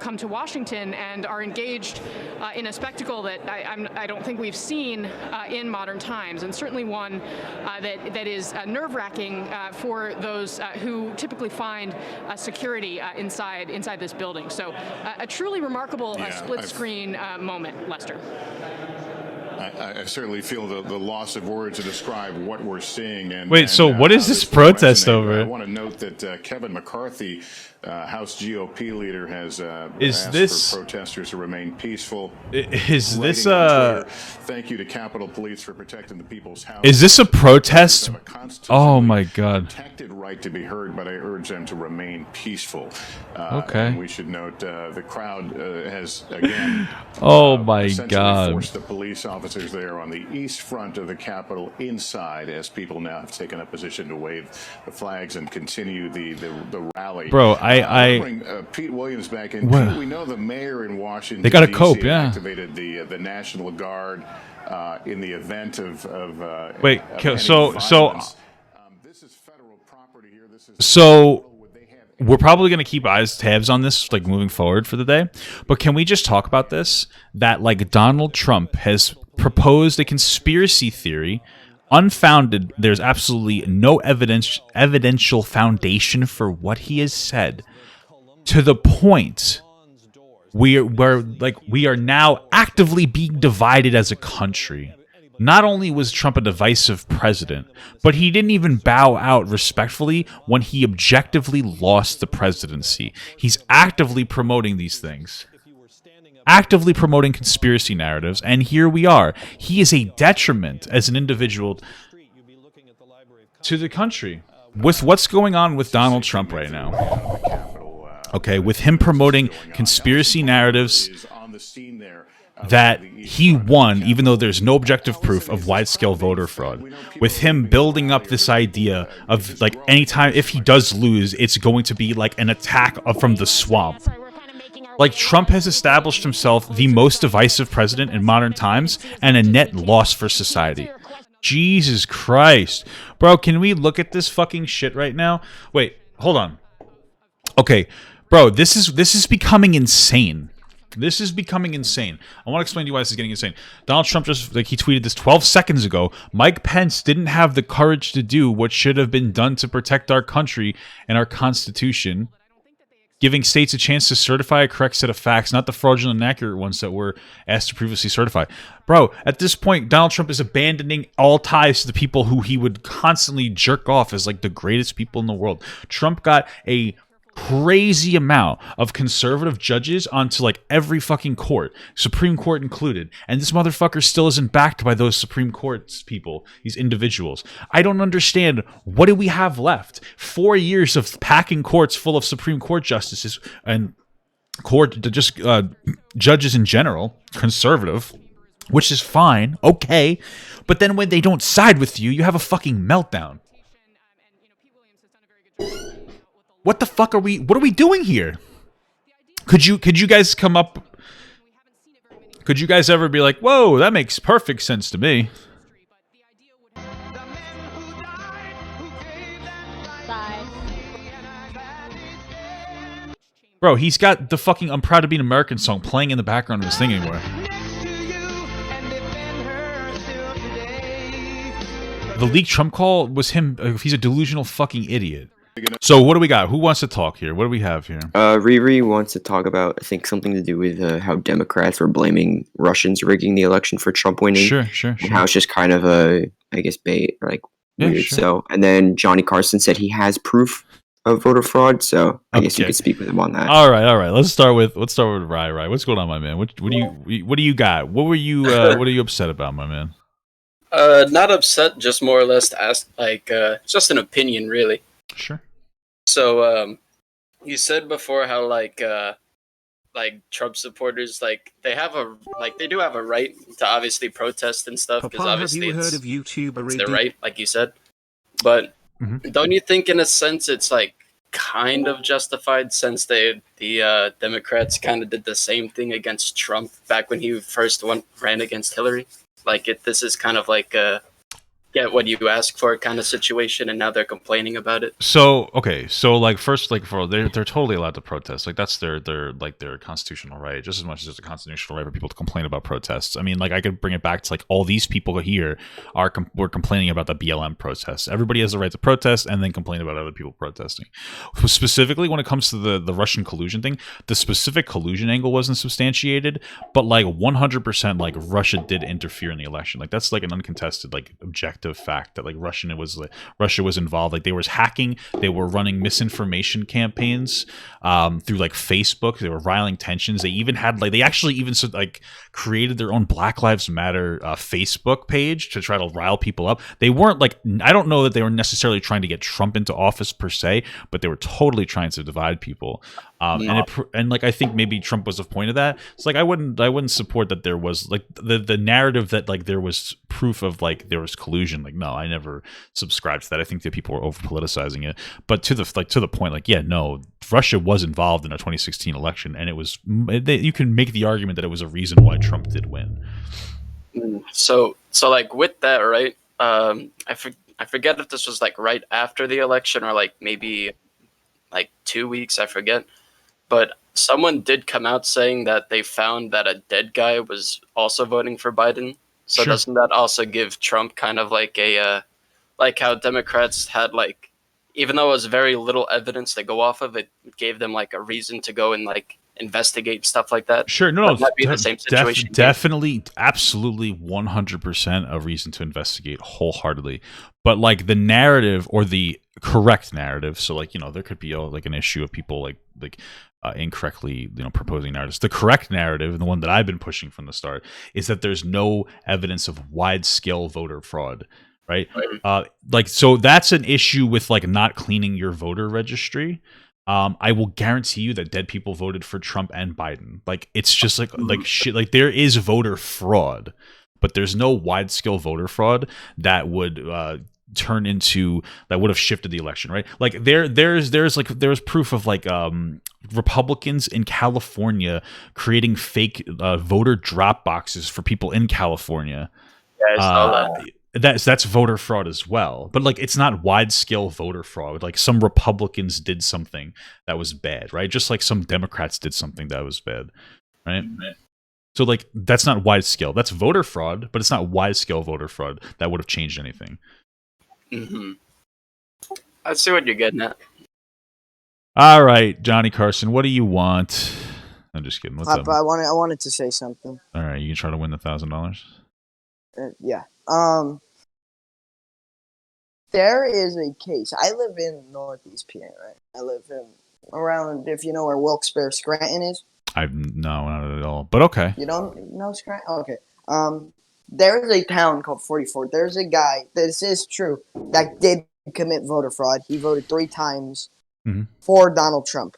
come to Washington and are engaged in a spectacle that I don't think we've seen in modern times, and certainly one that is nerve-wracking for those who typically find security inside this building. So a truly remarkable split-screen moment, Lester. I certainly feel the loss of words to describe what we're seeing. And wait, so what is this protest over? I want to note that Kevin McCarthy, House GOP leader, has asked for protesters to remain peaceful. Is this Thank you to Capitol Police for protecting the people's house. Is this a protest? Oh my God! Protected right to be heard, but I urge them to remain peaceful. Okay. And we should note the crowd has again. Oh my God! Forced the police officers there on the east front of the Capitol inside, as people now have taken a position to wave the flags and continue the rally. Bro, I bring Pete Williams back in. Pete, we know the mayor in Washington. They got to cope, yeah. Activated the National Guard in the event of wait. This is federal property here. So we're probably going to keep tabs on this, like, moving forward for the day. But can we just talk about this? That, like, Donald Trump has proposed a conspiracy theory, unfounded. There's absolutely no evidential foundation for what he has said, to the point we are now actively being divided as a country. Not only was Trump a divisive president, but he didn't even bow out respectfully when he objectively lost the presidency. He's actively promoting these things, actively promoting conspiracy narratives, and here we are. He is a detriment as an individual to the country. With what's going on with Donald Trump right now, okay, with him promoting conspiracy narratives that he won, even though there's no objective proof of wide-scale voter fraud. With him building up this idea of, like, anytime if he does lose, it's going to be like an attack from the swamp. Like, Trump has established himself the most divisive president in modern times and a net loss for society. Jesus Christ. Bro, can we look at this fucking shit right now? Wait, hold on. Okay, bro, this is becoming insane. This is becoming insane. I want to explain to you why this is getting insane. Donald Trump just, like, he tweeted this 12 seconds ago. Mike Pence didn't have the courage to do what should have been done to protect our country and our Constitution, giving states a chance to certify a correct set of facts, not the fraudulent and inaccurate ones that were asked to previously certify. Bro, at this point, Donald Trump is abandoning all ties to the people who he would constantly jerk off as, like, the greatest people in the world. Trump got a crazy amount of conservative judges onto, like, every fucking court, Supreme Court included, and this motherfucker still isn't backed by those Supreme Court people, these individuals. I don't understand. What do we have left? 4 years of packing courts full of Supreme Court justices and judges in general, conservative, which is fine, okay, but then when they don't side with you, you have a fucking meltdown. What the fuck what are we doing here? Could you guys come up? Could you guys ever be like, whoa, that makes perfect sense to me? Bro, he's got the fucking I'm Proud to Be an American song playing in the background of his thing anywhere. The leaked Trump call was him. He's a delusional fucking idiot. So what do we got? Who wants to talk here? What do we have here? Riri wants to talk about, I think, something to do with how Democrats were blaming Russians rigging the election for Trump winning. Sure. And how it's just kind of a, I guess, bait, like, weird. Sure. So, and then Johnny Carson said he has proof of voter fraud. So I guess you could speak with him on that. All right. Let's start with Rai. What's going on, my man? What do you got? What were you what are you upset about, my man? Not upset, just more or less to ask, like, just an opinion, really. Sure. So, you said before how, like Trump supporters, like, they do have a right to obviously protest and stuff, because obviously it's their right, like you said. But don't you think, in a sense, it's, like, kind of justified, since the Democrats kind of did the same thing against Trump back when he first ran against Hillary? Like, this is kind of like get what you ask for kind of situation, and now they're complaining about it. So okay, so like first, like for they're totally allowed to protest. Like that's their constitutional right, just as much as it's a constitutional right for people to complain about protests. I mean, like I could bring it back to like all these people here were complaining about the BLM protests. Everybody has the right to protest and then complain about other people protesting. Specifically, when it comes to the Russian collusion thing, the specific collusion angle wasn't substantiated, but like 100%, like Russia did interfere in the election. Like that's like an uncontested, like objective fact that like Russia was involved. Like they was hacking, they were running misinformation campaigns through like Facebook. They were riling tensions. They even had like they actually even like created their own Black Lives Matter Facebook page to try to rile people up. They weren't like, I don't know that they were necessarily trying to get Trump into office per se, but they were totally trying to divide people. And like I think maybe Trump was the point of that. It's like I wouldn't support that there was like the narrative that like there was proof of like there was collusion. Like no, I never subscribed to that. I think that people were over politicizing it. But to the point, like yeah, no, Russia was involved in a 2016 election, and it was you can make the argument that it was a reason why Trump did win. So like with that, right? I forget if this was like right after the election or like maybe like 2 weeks. I forget. But someone did come out saying that they found that a dead guy was also voting for Biden. So Sure. Doesn't that also give Trump kind of like a, like how Democrats had like, even though it was very little evidence to go off of, it gave them like a reason to go and like investigate stuff like that. Sure, no, That might be the same situation. definitely, absolutely, 100% a reason to investigate wholeheartedly. But like the narrative or the correct narrative, so like there could be like an issue of people like incorrectly proposing narratives. The correct narrative, and the one that I've been pushing from the start, is that there's no evidence of wide scale voter fraud. Right. Like so that's an issue with like not cleaning your voter registry. I will guarantee you that dead people voted for Trump and Biden. Like it's just like shit. Like there is voter fraud, but there's no wide scale voter fraud that would turn into that would have shifted the election, right? Like there's proof of like Republicans in California creating fake voter drop boxes for people in California. Yeah, I saw that. That's voter fraud as well, but like it's not wide scale voter fraud. Like some Republicans did something that was bad, right? Just like some Democrats did something that was bad, right? So like that's not wide scale. That's voter fraud, but it's not wide scale voter fraud that would have changed anything. Mm-hmm. I see what you're getting at. All right, Johnny Carson, what do you want? I'm just kidding. What's up? I wanted to say something. All right, you can try to win the $1,000. Yeah. There is a case. I live in Northeast PA, right? I live in around, if you know where Wilkes-Barre Scranton is. No, not at all. But okay. You don't know Scranton? Okay. There is a town called 44. There's a guy, this is true, that did commit voter fraud. He voted 3 times for Donald Trump.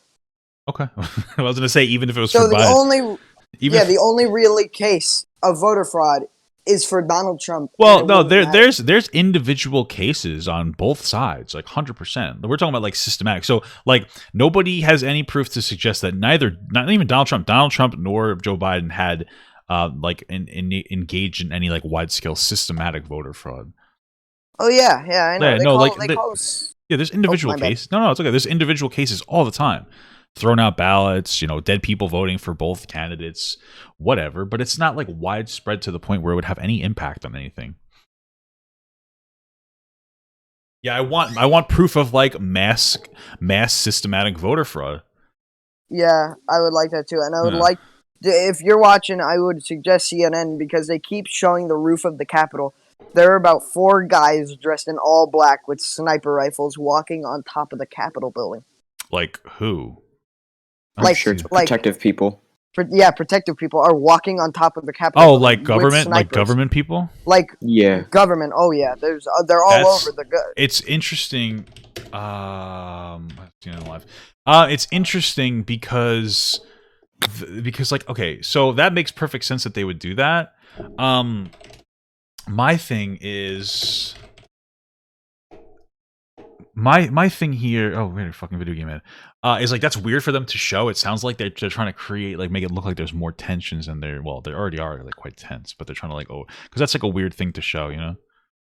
Okay. I was going to say, even if it was so for Biden. The only really case of voter fraud is for Donald Trump. Well, no, there's individual cases on both sides, like 100%. We're talking about like systematic. So like nobody has any proof to suggest that not even Donald Trump nor Joe Biden had engaged in any like wide scale systematic voter fraud. Oh yeah, I know. There's individual cases. No, it's okay. There's individual cases all the time. Thrown out ballots, dead people voting for both candidates, whatever. But it's not like widespread to the point where it would have any impact on anything. Yeah, I want proof of like mass systematic voter fraud. Yeah, I would like that too, and I would like. If you're watching, I would suggest CNN because they keep showing the roof of the Capitol. There are about 4 guys dressed in all black with sniper rifles walking on top of the Capitol building. Like who? Like protective people. Protective people are walking on top of the Capitol. Oh, like government people? Yeah. Government. Oh yeah, they're all over the. It's interesting. It's interesting because like okay, so that makes perfect sense that they would do that. My thing is. My thing here, oh, we're a fucking video game, man. Is like that's weird for them to show. It sounds like they're trying to create, like, make it look like there's more tensions than there. Well, there already are, like, quite tense, but they're trying to like, because that's like a weird thing to show,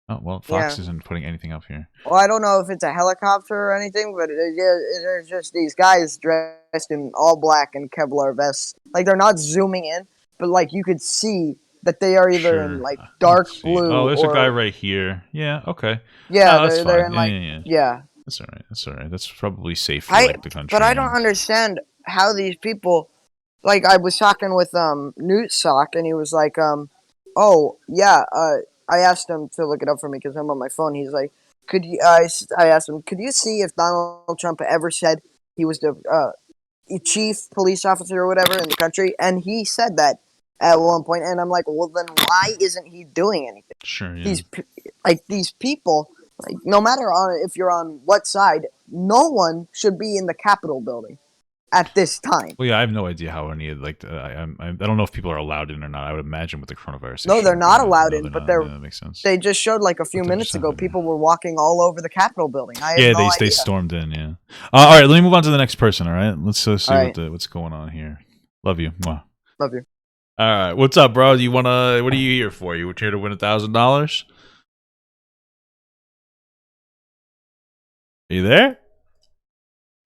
Oh well, Fox Yeah. isn't putting anything up here. Well, I don't know if it's a helicopter or anything, but there's just these guys dressed in all black and Kevlar vests. Like, they're not zooming in, but like you could see that they are either in like dark Let's see. blue. Oh, there's or, a guy right here. Yeah. Okay. Yeah, Oh, that's they're fine. in Yeah, like yeah. yeah. That's all right. That's all right. That's probably safe for like the country. But I don't understand how these people. Like, I was talking with Newt Sock, and he was like, oh yeah, I asked him to look it up for me because I'm on my phone. He's like, could you? I asked him, could you see if Donald Trump ever said he was the chief police officer or whatever in the country? And he said that at one point, and I'm like, well, then why isn't he doing anything? Sure. Yeah. These people, like, no matter if you're on what side, no one should be in the Capitol building at this time. Well, yeah, I have no idea how any like I don't know if people are allowed in or not. I would imagine with the coronavirus. No, they're not allowed no, in, they're but not. they're. Yeah, that makes sense. They just showed like a few But they're minutes just ago. having it. People were walking all over the Capitol building. I Yeah, had no they idea. stormed in. Yeah. All right, let me move on to the next person. All right, let's see All right. what's going on here. Love you. Mwah. Love you. All right, what's up, bro? Do you wanna? What are you here for? You here to win $1,000? Are you there?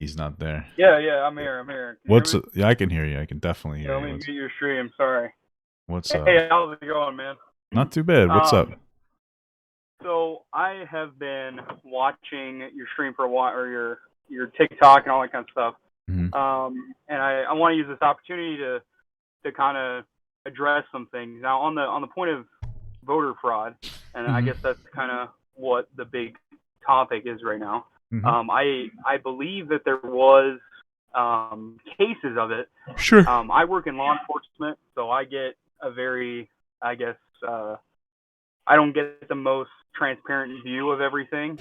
He's not there. Yeah, I'm here. Can you What's hear me? yeah? I can hear you. I can definitely hear Let you. me What's, mute your stream. Sorry. what's up? Hey, how's it going, man? Not too bad. What's up? So I have been watching your stream for a while, or your TikTok and all that kind of stuff. Mhm. And I want to use this opportunity to kind of address some things. Now, on the point of voter fraud, and I Mhm. guess that's kind of what the big topic is right now. Mhm. I believe that there was cases of it. Sure. I work in law enforcement, so I get a very, I guess, I don't get the most transparent view of everything.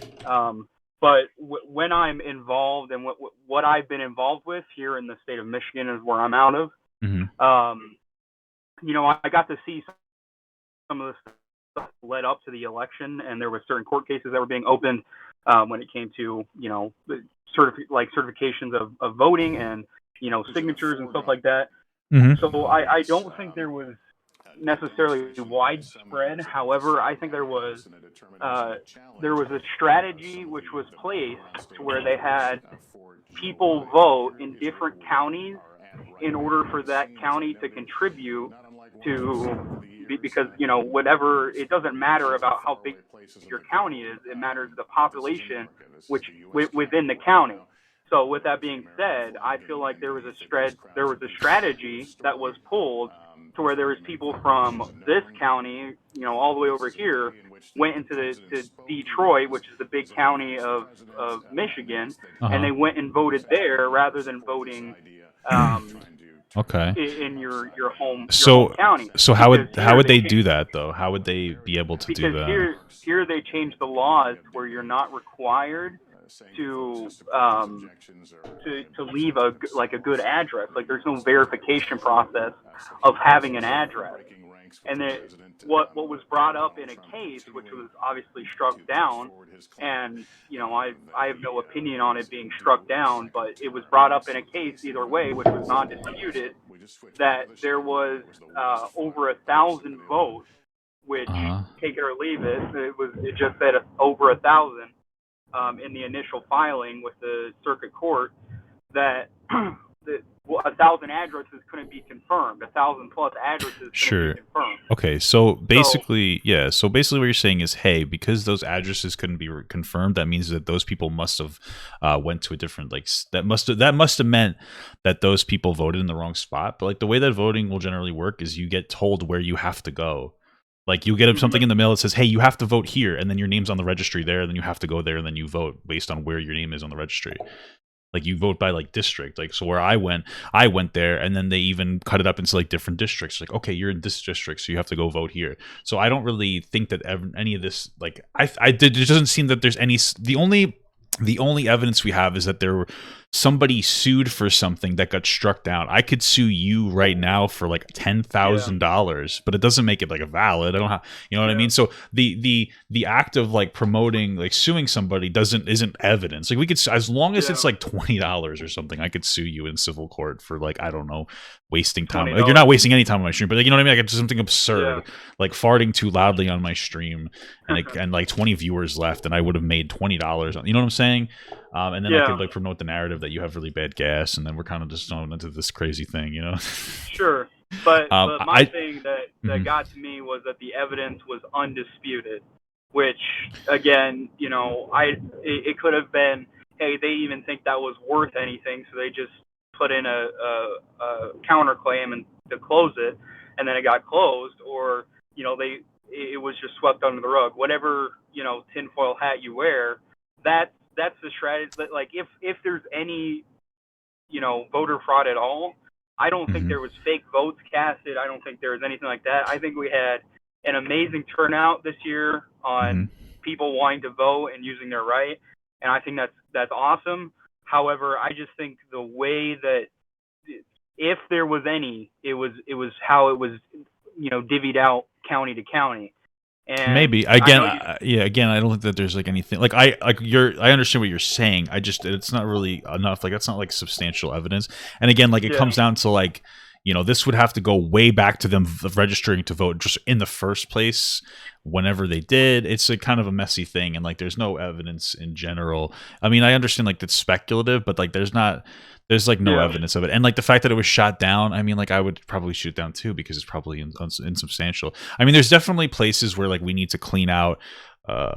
But when I'm involved, and what I've been involved with here in the state of Michigan is where I'm out of. Mhm. You know, I got to see some of the stuff led up to the election, and there were certain court cases that were being opened when it came to, you know, certifications of voting and, you know, signatures and stuff like that. Mhm. So I don't think there was necessarily widespread. However, I think there was a strategy which was placed to where they had people vote in different counties in order for that county to contribute to, because, you know, whatever, it doesn't matter about how big your county is, it matters the population which within the county. So with that being said, I feel like there was a strategy that was pulled to where there was people from this county, you know, all the way over here, went into to Detroit, which is the big county of Michigan, and they went and voted there rather than voting Okay. in your home county. So how would they do that though? How would they be able to do that? Because here they changed the laws where you're not required to leave a good address. Like, there's no verification process of having an address. And then what was brought up in a case, which was obviously struck down, and, you know, I have no opinion on it being struck down, but it was brought up in a case either way, which was non-disputed, that there was over 1,000 votes, which, take it or leave it, it just said over 1,000 in the initial filing with the circuit court, that 1,000 addresses couldn't be confirmed. 1,000 plus addresses couldn't be confirmed. Okay, so basically, so basically what you're saying is, hey, because those addresses couldn't be confirmed, that means that those people must have went to a different, like, that must have meant that those people voted in the wrong spot. But like the way that voting will generally work is you get told where you have to go. Like, you get something in the mail that says, hey, you have to vote here, and then your name's on the registry there, and then you have to go there, and then you vote based on where your name is on the registry. Like, you vote by, like, district. Like, so where I went there, and then they even cut it up into, like, different districts. Like, okay, you're in this district, so you have to go vote here. So I don't really think that any of this, like, it doesn't seem that there's any, the only evidence we have is that there somebody sued for something that got struck down. I could sue you right now for like $10,000, but it doesn't make it like a valid. I don't have, you know what I mean? So the act of like promoting, like suing somebody isn't evidence. Like we could, as long as it's like $20 or something, I could sue you in civil court for like, I don't know, wasting time. Like you're not wasting any time on my stream, but like, you know what I mean? Like it's something absurd, like farting too loudly on my stream and like 20 viewers left and I would have made $20 on, you know what I'm saying? And then I could like promote the narrative that you have really bad gas, and then we're kind of just going into this crazy thing, you know? Sure, but my thing that got to me was that the evidence was undisputed, which again, you know, it could have been, hey, they even think that was worth anything, so they just put in a counterclaim and to close it, and then it got closed, or you know, it was just swept under the rug. Whatever, you know, tinfoil hat you wear, that's the strategy. Like if there's any, you know, voter fraud at all, I don't think there was fake votes casted. I don't think there was anything like that. I think we had an amazing turnout this year on people wanting to vote and using their right, and I think that's awesome. However, I just think the way that, if there was any, it was how it was, you know, divvied out county to county. And maybe again, again, I don't think that there's like anything like I understand what you're saying. It's not really enough. Like that's not like substantial evidence. And again, like it comes down to like, you know, this would have to go way back to them registering to vote just in the first place. Whenever they did, it's a kind of a messy thing, and like there's no evidence in general. I mean, I understand like that's speculative, but like there's like no evidence of it. And like the fact that it was shot down, I mean, like I would probably shoot it down too because it's probably insubstantial. I mean, there's definitely places where like we need to clean out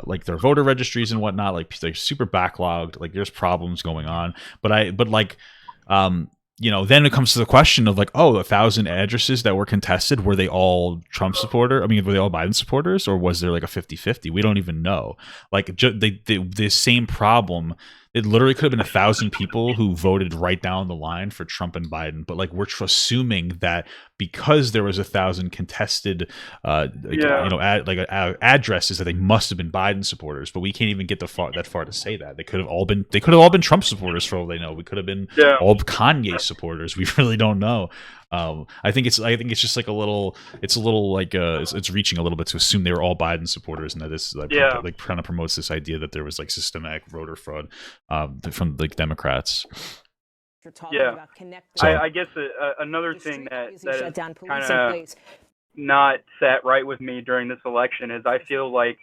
like their voter registries and whatnot. Like they're super backlogged. Like there's problems going on. But like you know, then it comes to the question of like, oh, 1,000 addresses that were contested, were they all Trump supporter? I mean, were they all Biden supporters, or was there like a 50-50? We don't even know. Like the same problem. It literally could have been 1,000 people who voted right down the line for Trump and Biden, but like we're assuming that because there was 1,000 contested, you know, addresses, that they must have been Biden supporters. But we can't even get that far to say that they could have all been Trump supporters for all they know. We could have been all Kanye supporters. We really don't know. I think it's just like it's reaching a little bit to assume they were all Biden supporters, and that this like kind of promotes this idea that there was like systematic voter fraud from like Democrats. Yeah, so, I guess another thing that is kind of not sat right with me during this election is I feel like,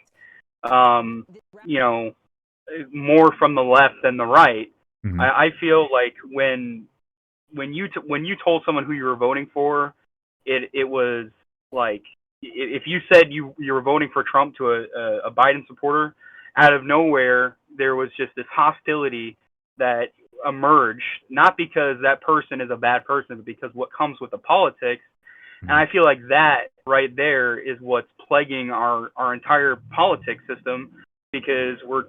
you know, more from the left than the right. I feel like when you told someone who you were voting for, it was like, if you said you were voting for Trump to a Biden supporter, out of nowhere there was just this hostility that emerged, not because that person is a bad person, but because what comes with the politics. And I feel like that right there is what's plaguing our entire politics system, because we're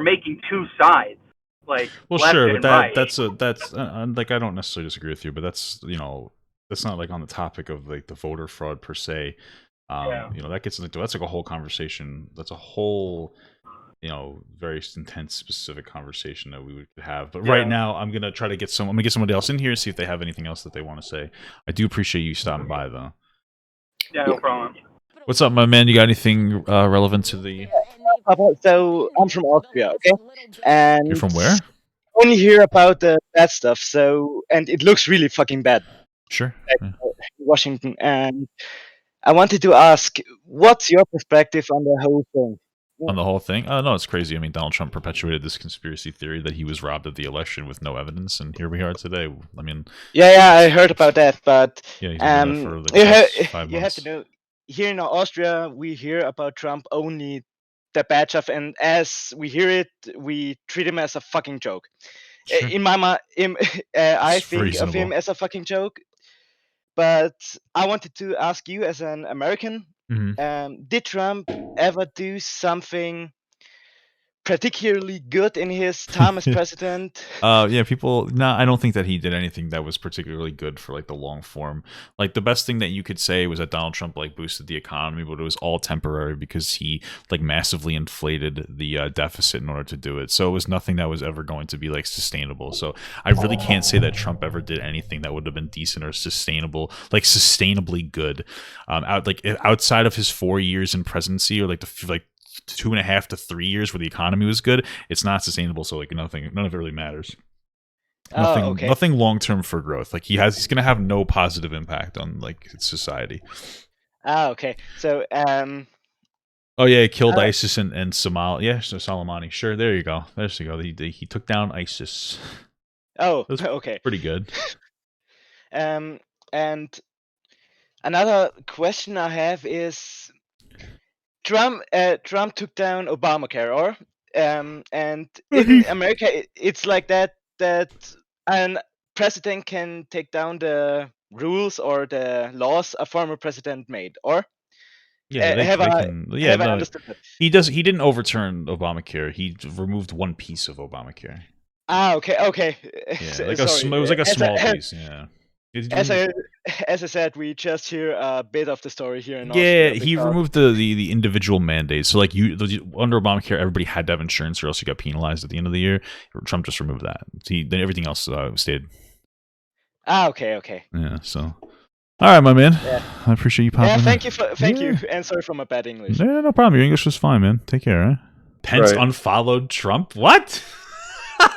making two sides. Like, well, sure, but that's like, I don't necessarily disagree with you, but that's, you know, that's not like on the topic of like the voter fraud per se. You know, that gets into, that's like a whole conversation. That's a whole, you know, very intense, specific conversation that we would have. But right now, I'm gonna get somebody else in here and see if they have anything else that they want to say. I do appreciate you stopping by, though. Yeah, no problem. What's up, my man? You got anything relevant to the? So I'm from Austria, okay? And you're from where? Only hear about the bad stuff. So, and it looks really fucking bad. Sure. Like, Washington, and I wanted to ask, what's your perspective on the whole thing? On the whole thing? Oh, no, it's crazy. I mean, Donald Trump perpetuated this conspiracy theory that he was robbed of the election with no evidence, and here we are today. I mean, yeah, I heard about that, but yeah, he's been there for like 5 months. You have to know, here in Austria, we hear about Trump only the bad stuff, and as we hear it, we treat him as a fucking joke. Sure. In my mind, I think of him as a fucking joke. But I wanted to ask you, as an American, did Trump ever do something particularly good in his time as president? Yeah, people. No, I don't think that he did anything that was particularly good for like the long form. Like the best thing that you could say was that Donald Trump like boosted the economy, but it was all temporary because he like massively inflated the deficit in order to do it. So it was nothing that was ever going to be like sustainable. So I really can't say that Trump ever did anything that would have been decent or sustainable, like sustainably good. Outside of his 4 years in presidency, or like 2.5 to 3 years where the economy was good, it's not sustainable. So like none of it really matters. Nothing long term for growth. Like he's gonna have no positive impact on like society. Okay. So oh yeah, he killed ISIS and Somalia. Yeah, so Soleimani. Sure, there you go. There you go. He took down ISIS. Oh, That was okay. pretty good. And another question I have is, Trump took down Obamacare, or and in America it's like that an president can take down the rules or the laws a former president made, or Yeah, have they I can. Yeah, have I no, understood that? he does. He didn't overturn Obamacare. He removed one piece of Obamacare. Okay. Yeah, it Sorry. was like a As small I- piece. Yeah. As I said, we just hear a bit of the story here in Yeah, Austria. he because- removed the individual mandates. So like under Obamacare, everybody had to have insurance, or else you got penalized at the end of the year. Trump just removed that. Then everything else stayed. Okay. Yeah. So, all right, my man. Yeah. I appreciate you popping. Yeah, in. thank you, and sorry for my bad English. Yeah, no problem. Your English was fine, man. Take care. Eh? Pence Right. unfollowed Trump. What?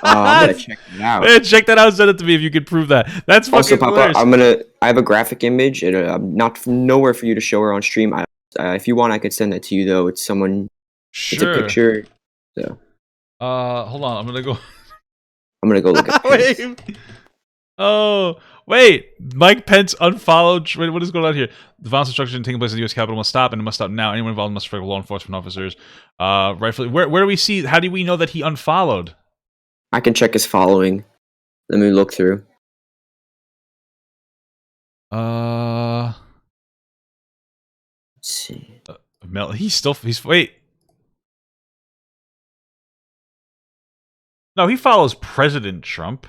I'm gonna check it out. Man, check that out. Send it to me if you can prove that. That's Also, fucking Papa, hilarious. I have a graphic image, and I'm not nowhere for you to show her on stream. If you want, I could send that to you, though. It's a Sure. picture. So Hold on. I'm gonna go. I'm gonna go look at Pence. Wait. Oh, wait. Mike Pence unfollowed. Wait, what is going on here? The violence destruction taking place in the U.S. Capitol must stop, and it must stop now. Anyone involved must strike law enforcement officers. Rightfully. Where do we see? How do we know that he unfollowed? I can check his following. Let me look through. Let's see. He's wait. No, he follows President Trump.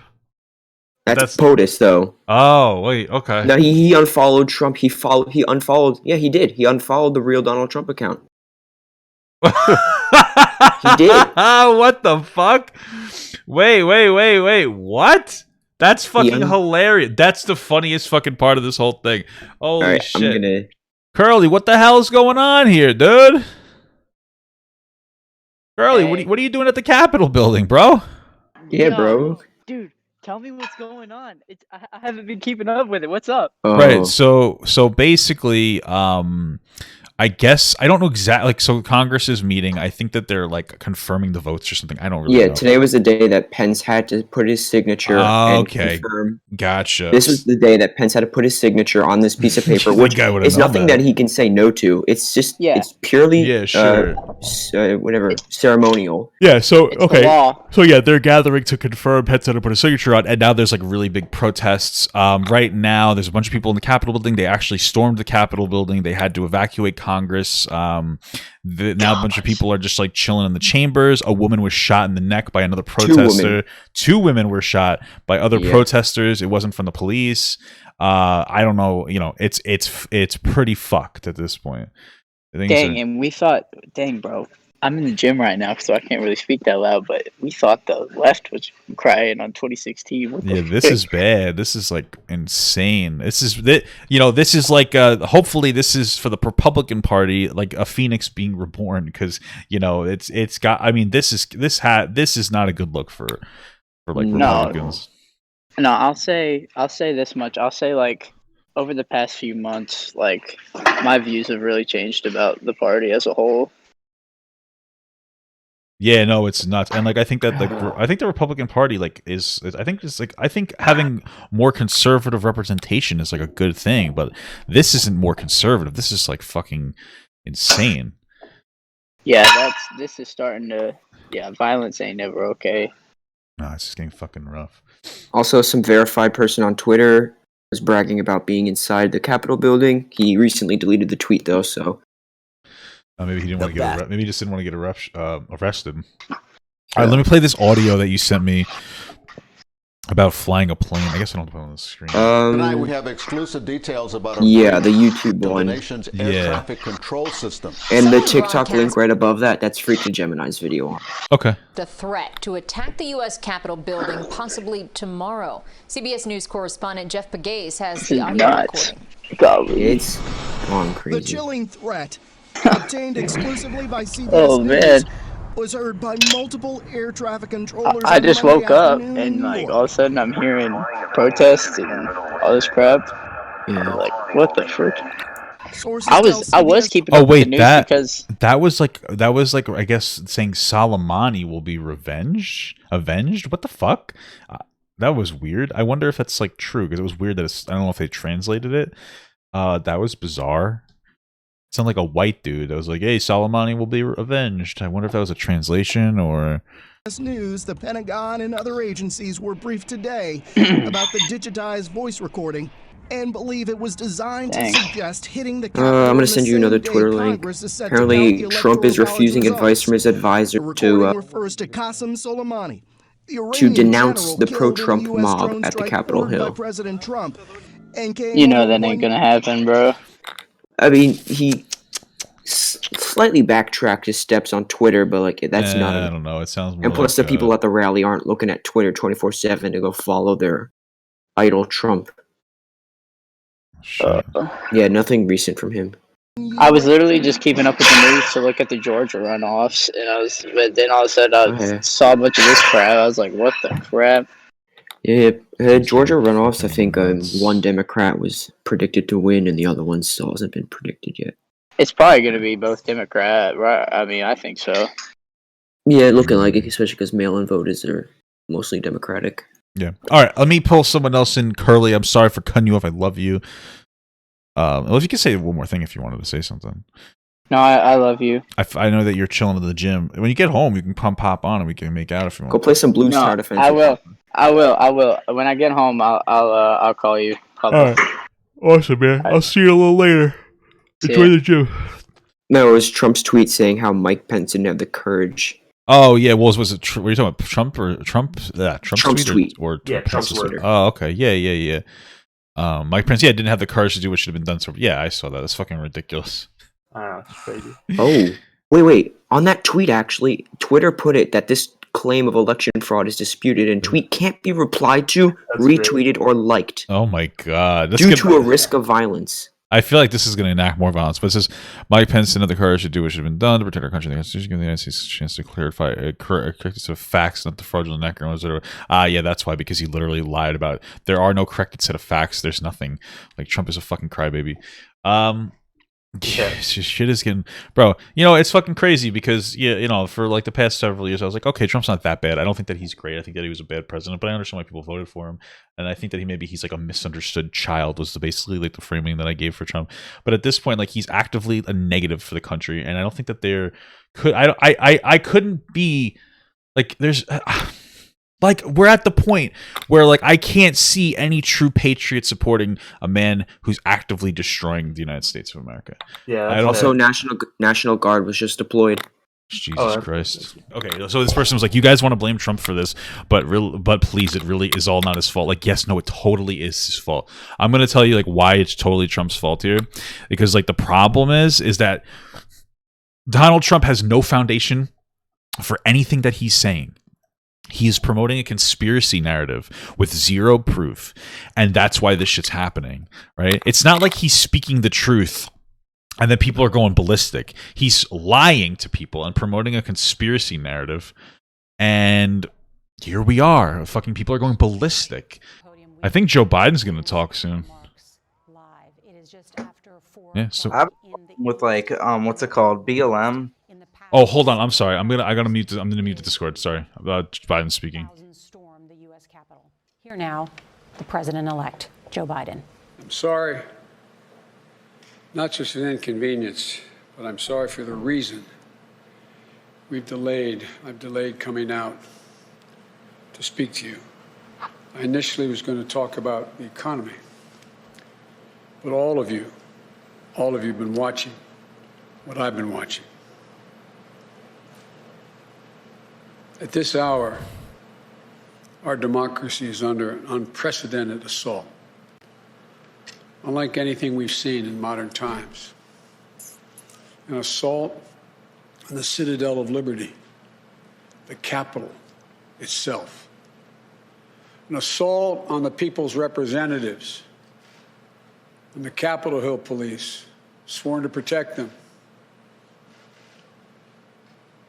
That's POTUS, though. Oh, wait, okay. No, he unfollowed Trump. He unfollowed. Yeah, he did. He unfollowed the real Donald Trump account. He did. What the fuck? Wait. What? That's fucking hilarious. That's the funniest fucking part of this whole thing. Holy All right, shit. Curly, what the hell is going on here, dude? Curly, Hey. what are you doing at the Capitol building, bro? Yeah, bro. Dude, tell me what's going on. I haven't been keeping up with it. What's up? Right. So basically, I guess I don't know exactly. Like, so Congress is meeting. I think that they're like confirming the votes or something. I don't really know. Yeah, today was the day that Pence had to put his signature and Okay. confirm. Gotcha. This was the day that Pence had to put his signature on this piece of paper, which guy would've is known nothing that. that he can say no to. It's just, Yeah. it's purely, Yeah, sure. whatever, ceremonial. Yeah, so It's the law. So yeah, they're gathering to confirm Pence had to put a signature on, and now there's like really big protests. Right now, there's a bunch of people in the Capitol building. They actually stormed the Capitol building. They had to evacuate Congress. Now a bunch of people are just like chilling in the chambers. A woman was shot in the neck by another protester. Two women were shot by other protesters. It wasn't from the police. I don't know. You know, it's pretty fucked at this point. And we thought, dang, bro. I'm in the gym right now, so I can't really speak that loud, but we thought the left was crying on 2016. What the Yeah, this frick? is bad. This is like insane. This is this is like hopefully this is for the Republican Party like a phoenix being reborn, because it's got. I mean, this is not a good look for like Republicans. No, I'll say this much. I'll say, like, over the past few months, like, my views have really changed about the party as a whole. Yeah, no, it's nuts. And like I think that the Republican Party like is I think having more conservative representation is like a good thing, but this isn't more conservative. This is like fucking insane. Yeah, this is starting to. Yeah, violence ain't never okay. No, it's just getting fucking rough. Also, some verified person on Twitter was bragging about being inside the Capitol building. He recently deleted the tweet, though, so... Maybe he didn't want to get maybe he just didn't want to get arrested. All right, let me play this audio that you sent me about flying a plane. I guess I don't put it on the screen. Tonight we have exclusive details about the YouTube one. the nation's air traffic control system. And the TikTok link right above that, that's Freaky Gemini's video. Okay. The threat to attack the U.S. Capitol building possibly tomorrow. CBS News correspondent Jeff Pegues has the audio recording. It's gone crazy. The chilling threat, obtained exclusively by CBS News, was heard by multiple air traffic controllers. I just woke up and like all of a sudden I'm hearing protests and all this crap. Yeah. Like what the frick? I was keeping up with the news because that was like I guess saying Soleimani will be avenged. What the fuck? That was weird. I wonder if that's like true because it was weird that I don't know if they translated it. That was bizarre. It sounded like a white dude that was like, "Hey, Soleimani will be avenged." I wonder if that was a translation or. News, the Pentagon and other agencies were briefed today about the digitized voice recording and believe it was designed to suggest hitting the I'm going to send you another Twitter link. Apparently, Trump is refusing advice from his advisor to denounce the pro-Trump mob at the Capitol Hill. You know that ain't gonna happen, bro. I mean, he slightly backtracked his steps on Twitter, but like that's not. I don't know. It sounds. More and plus, like the people at the rally aren't looking at Twitter 24/7 to go follow their idol Trump. Yeah, nothing recent from him. I was literally just keeping up with the news to look at the Georgia runoffs, and but then all of a sudden I saw a bunch of this crap. I was like, "What the crap?" Yeah, Georgia runoffs. I think one Democrat was predicted to win, and the other one still hasn't been predicted yet. It's probably going to be both Democrat, right? I mean, I think so. Yeah, looking like it, especially because mail-in voters are mostly Democratic. Yeah. All right, let me pull someone else in. Curly, I'm sorry for cutting you off. I love you. Well, if you could say one more thing if you wanted to say something. No, I love you. I know that you're chilling at the gym. When you get home, you can pop on and we can make out if you want. Go play some Blues Tower Defense. I will. When I get home, I'll call you. All right. Awesome, man. I'll see you a little later. Enjoy the gym. No, it was Trump's tweet saying how Mike Pence didn't have the courage. Oh yeah, was it? Were you talking about Trump or Trump? Trump's tweet or Trump's Twitter? Oh, okay. Yeah. Mike Pence, didn't have the courage to do what should have been done. So yeah, I saw that. That's fucking ridiculous. It's crazy. Oh, wait. On that tweet, actually, Twitter put it that this claim of election fraud is disputed, and tweet can't be replied to, retweeted, or liked. Oh my god! Due to a risk of violence. I feel like this is going to enact more violence, but it says Mike Pence didn't have the courage to do what should have been done to protect our country and the Constitution, give the United States a chance to clarify a correct set of facts, not the fraudulent background. Yeah, that's why, because he literally lied about it. There are no corrected set of facts. There's nothing. Like, Trump is a fucking crybaby. Yeah, shit is getting, bro. You know, it's fucking crazy because for like the past several years, I was like, okay, Trump's not that bad. I don't think that he's great. I think that he was a bad president, but I understand why people voted for him, and I think that he's like a misunderstood child. Was basically like the framing that I gave for Trump. But at this point, like, he's actively a negative for the country, and I don't think that I couldn't be like there's. Like, we're at the point where, like, I can't see any true patriot supporting a man who's actively destroying the United States of America. Yeah. Also, National Guard was just deployed. Jesus Christ. Okay, so this person was like, "You guys want to blame Trump for this, but please, it really is all not his fault." Like, yes, no, it totally is his fault. I'm gonna tell you like why it's totally Trump's fault here, because like the problem is that Donald Trump has no foundation for anything that he's saying. He is promoting a conspiracy narrative with zero proof, and that's why this shit's happening, right? It's not like he's speaking the truth and then people are going ballistic. He's lying to people and promoting a conspiracy narrative, and here we are. Fucking people are going ballistic. I think Joe Biden's going to talk soon. Yeah, so I'm with like what's it called? BLM. Oh, hold on. I'm sorry. I'm gonna mute the Discord. Sorry. Biden speaking. Here now, the president-elect, Joe Biden. I'm sorry. Not just an inconvenience, but I'm sorry for the reason I've delayed coming out to speak to you. I initially was going to talk about the economy, but all of you have been watching what I've been watching. At this hour, our democracy is under an unprecedented assault, unlike anything we've seen in modern times. An assault on the citadel of liberty, the Capitol itself. An assault on the people's representatives and the Capitol Hill police, sworn to protect them,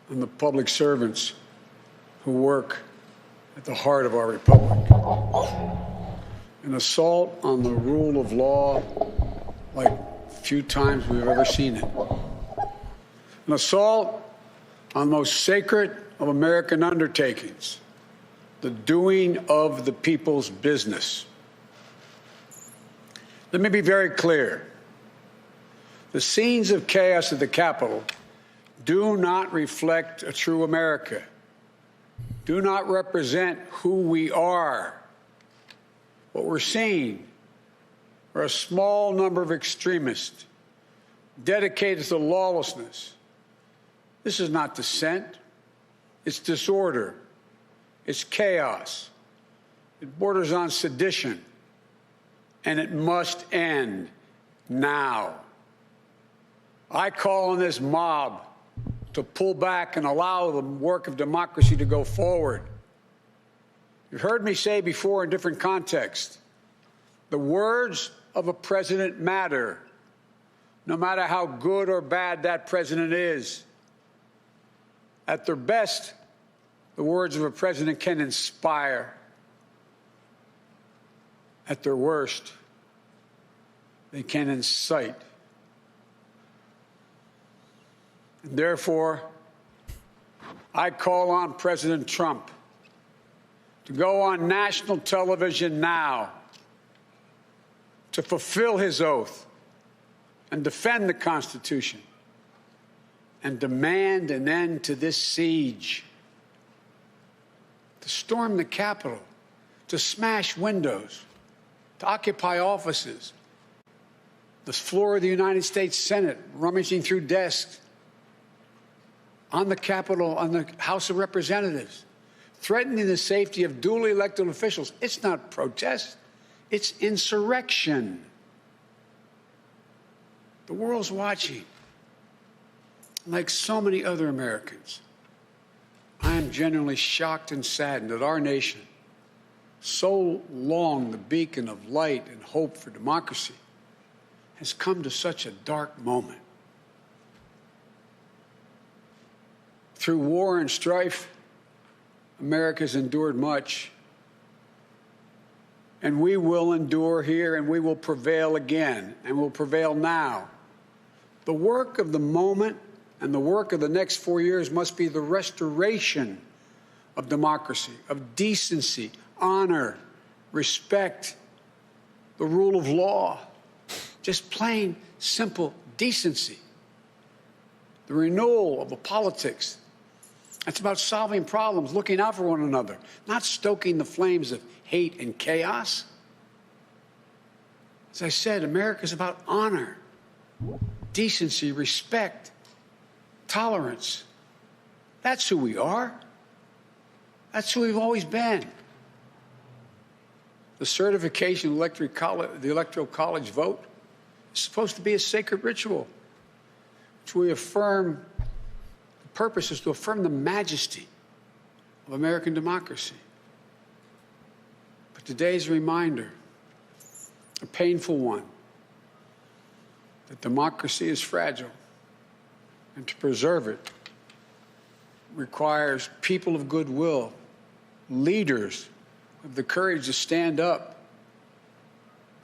and the public servants who work at the heart of our republic. An assault on the rule of law like few times we've ever seen it. An assault on the most sacred of American undertakings, the doing of the people's business. Let me be very clear. The scenes of chaos at the Capitol do not reflect a true America, do not represent who we are. What we're seeing are a small number of extremists dedicated to lawlessness. This is not dissent. It's disorder. It's chaos. It borders on sedition. And it must end now. I call on this mob to pull back and allow the work of democracy to go forward. You've heard me say before in different contexts, the words of a president matter, no matter how good or bad that president is. At their best, the words of a president can inspire. At their worst, they can incite. And therefore, I call on President Trump to go on national television now to fulfill his oath and defend the Constitution and demand an end to this siege, to storm the Capitol, to smash windows, to occupy offices, the floor of the United States Senate, rummaging through desks, on the Capitol, on the House of Representatives, threatening the safety of duly elected officials. It's not protest, it's insurrection. The world's watching. Like so many other Americans, I am genuinely shocked and saddened that our nation, so long the beacon of light and hope for democracy, has come to such a dark moment. Through war and strife, America's endured much. And we will endure here, and we will prevail again, and will prevail now. The work of the moment and the work of the next 4 years must be the restoration of democracy, of decency, honor, respect, the rule of law, just plain, simple decency. The renewal of the politics. It's about solving problems, looking out for one another, not stoking the flames of hate and chaos. As I said, America is about honor, decency, respect, tolerance. That's who we are. That's who we've always been. The certification of the Electoral College vote is supposed to be a sacred ritual, which we affirm. The purpose is to affirm the majesty of American democracy. But today's reminder, a painful one, that democracy is fragile, and to preserve it requires people of goodwill, leaders with the courage to stand up,